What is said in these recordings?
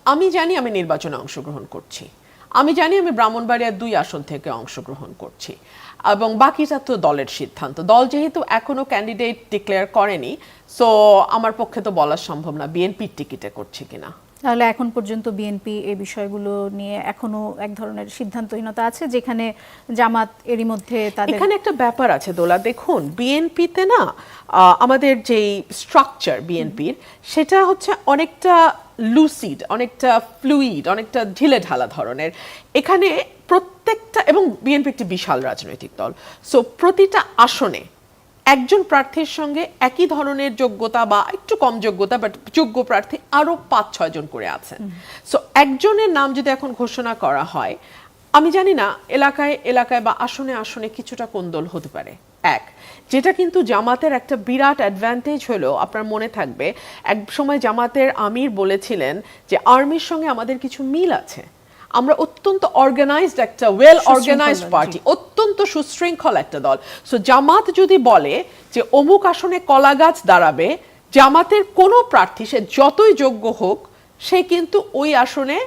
আমি জানি আমি নির্বাচনে অংশগ্রহণ করছি, আমি জানি আমি ব্রাহ্মণবাড়িয়ার 2 আসন থেকে অংশগ্রহণ করছি, এবং বাকিটা তো দলের সিদ্ধান্ত। দল যেহেতু এখনো ক্যান্ডিডেট ডিক্লেয়ার করেনি, সো আমার পক্ষে তো বলা সম্ভব না বিএনপির টিকিটে করছে কিনা। তাহলে এখন পর্যন্ত বিএনপি এই বিষয়গুলো নিয়ে এখনো এক ধরনের সিদ্ধান্তহীনতা আছে, যেখানে জামাত এরই মধ্যে তাদের এখানে একটা ব্যাপার আছে দোলা, দেখুন বিএনপিতে না আমাদের যেই স্ট্রাকচার বিএনপির, সেটা হচ্ছে অনেকটা লুসিড, অনেকটা ফ্লুইড, অনেকটা ঢিলে ঢালা ধরনের। এখানে প্রত্যেকটা, এবং বিএনপি একটি বিশাল রাজনৈতিক দল, সো প্রতিটা আসনে একজন প্রার্থীর সঙ্গে একই ধরনের যোগ্যতা বা একটু কম যোগ্যতা বাট যোগ্য প্রার্থী আরো 5-6 জন করে আছেন। সো একজনের নাম যদি এখন ঘোষণা করা হয়, আমি জানি না এলাকায় এলাকায় বা আসনে আসনে কিছুটা কোন্দল হতে পারে। এক, যেটা কিন্তু জামাতের একটা বিরাট অ্যাডভান্টেজ হলো, আপনার মনে থাকবে এক সময় জামাতের আমির বলেছিলেন যে আর্মির সঙ্গে আমাদের কিছু মিল আছে, আমরা অত্যন্ত অর্গানাইজড একটা ওয়েল অর্গানাইজড পার্টি, অত্যন্ত সুশৃঙ্খল একটা দল। সো জামাত যদি বলে যে অমুক আসনে কলা গাছ দাঁড়াবে, জামাতের কোনো প্রার্থী সে যতই যোগ্য হোক, সে কিন্তু ওই আসনে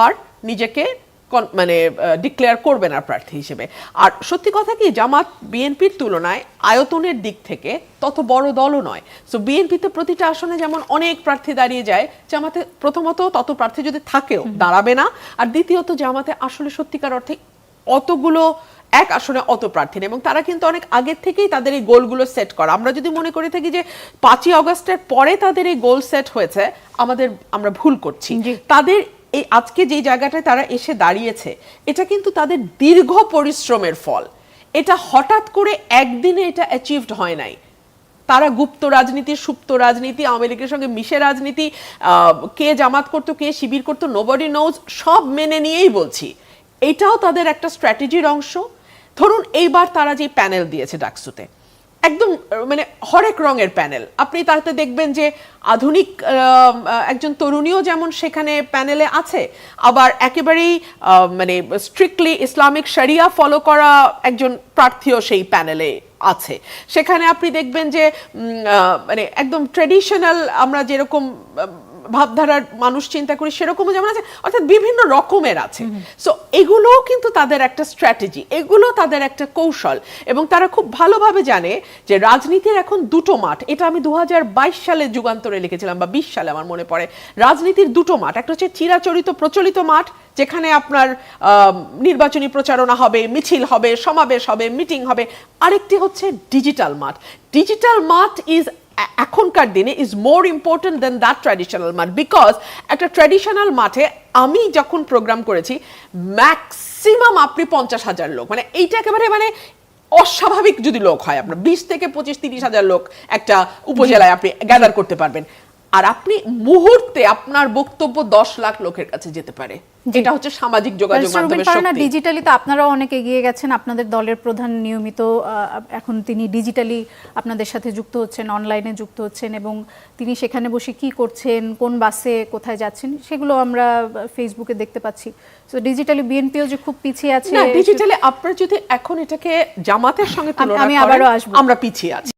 আর নিজেকে মানে ডিক্লেয়ার করবে না প্রার্থী হিসেবে। আর সত্যি কথা কি, জামাত বিএনপির তুলনায় আয়তনের দিক থেকে তত বড় দলও নয়। সো বিএনপিতে প্রতিটা আসনে যেমন অনেক প্রার্থী দাঁড়িয়ে যায়, জামাতে প্রথমত তত প্রার্থী যদি থাকেও দাঁড়াবে না, আর দ্বিতীয়ত জামাতে আসলে সত্যিকার অর্থে অতগুলো এক আসনে অত প্রার্থী নেই, এবং তারা কিন্তু অনেক আগের থেকেই তাদের এই গোলগুলো সেট করা। আমরা যদি মনে করে থাকি যে 5ই আগস্টের পরে তাদের এই গোল সেট হয়েছে, আমরা ভুল করছি। তাদের এই আজকে যে জায়গাটায় তারা এসে দাঁড়িয়েছে, এটা কিন্তু তাদের দীর্ঘ পরিশ্রমের ফল। এটা হঠাৎ করে একদিনে এটা অ্যাচিভড হয় নাই। তারা গুপ্ত রাজনীতি, সুপ্ত রাজনীতি, আওয়ামী লীগের সঙ্গে মিশে রাজনীতি, কে জামাত করতো কে শিবির করতো নোবডি নোজ, সব মেনে নিয়েই বলছি এটাও তাদের একটা স্ট্র্যাটেজির অংশ। ধরুন এইবার তারা যে প্যানেল দিয়েছে ডাকসুতে, একদম মানে হরেক রঙের প্যানেল, আপনি তাতে দেখবেন যে আধুনিক একজন তরুণীও যেমন সেখানে প্যানেলে আছে, আবার একেবারেই মানে স্ট্রিক্টলি ইসলামিক শরিয়া ফলো করা একজন প্রার্থীও সেই প্যানেলে আছে। সেখানে আপনি দেখবেন যে মানে একদম ট্রেডিশনাল আমরা যেরকম ভাবধারার মানুষ চিন্তা করি সেরকমও যেমন আছে, অর্থাৎ বিভিন্ন রকমের আছে। সো এগুলোও কিন্তু তাদের একটা স্ট্র্যাটেজি, এগুলো তাদের একটা কৌশল, এবং তারা খুব ভালোভাবে জানে যে রাজনীতির এখন দুটো মাঠ। এটা আমি 2022 সালে যুগান্তরে লিখেছিলাম, বা 20 সালে আমার মনে পড়ে। রাজনীতির দুটো মাঠ, একটা হচ্ছে চিরাচরিত প্রচলিত মাঠ, যেখানে আপনার নির্বাচনী প্রচারণা হবে, মিছিল হবে, সমাবেশ হবে, মিটিং হবে। আরেকটি হচ্ছে ডিজিটাল মাঠ। ডিজিটাল মাঠ ইজ এখনকার দিনে is more important than that traditional মাঠ, বিকজ একটা ট্র্যাডিশনাল মাঠে আমি যখন প্রোগ্রাম করেছি, ম্যাক্সিমাম আপনি 50,000 লোক, মানে এইটা একেবারে মানে অস্বাভাবিক যদি লোক হয়, আপনার 20 থেকে 25-30 হাজার লোক একটা উপজেলায় আপনি গ্যাদার করতে পারবেন। আর আপনি মুহূর্তে আপনার বক্তব্য 10 লাখ লোকের কাছে যেতে পারে। এটা হচ্ছে সামাজিক যোগাযোগ মাধ্যমের শক্তি। ডিজিটালি তো আপনারাও অনেক এগিয়ে গেছেন। আপনাদের দলের প্রধান নিয়মিত এখন তিনি ডিজিটালি আপনাদের সাথে যুক্ত হচ্ছেন, অনলাইনে যুক্ত হচ্ছেন, এবং তিনি সেখানে বসে কি করছেন, কোন বাসে কোথায় যাচ্ছেন, সেগুলো আমরা ফেসবুকে দেখতে পাচ্ছি। তো ডিজিটালি বিএনপিও যে খুব পিছিয়ে আছে, ডিজিটালি আপনারা যদি এখন এটাকে জামাতের সঙ্গে তুলনা করেন, আমরা পিছিয়ে আছি।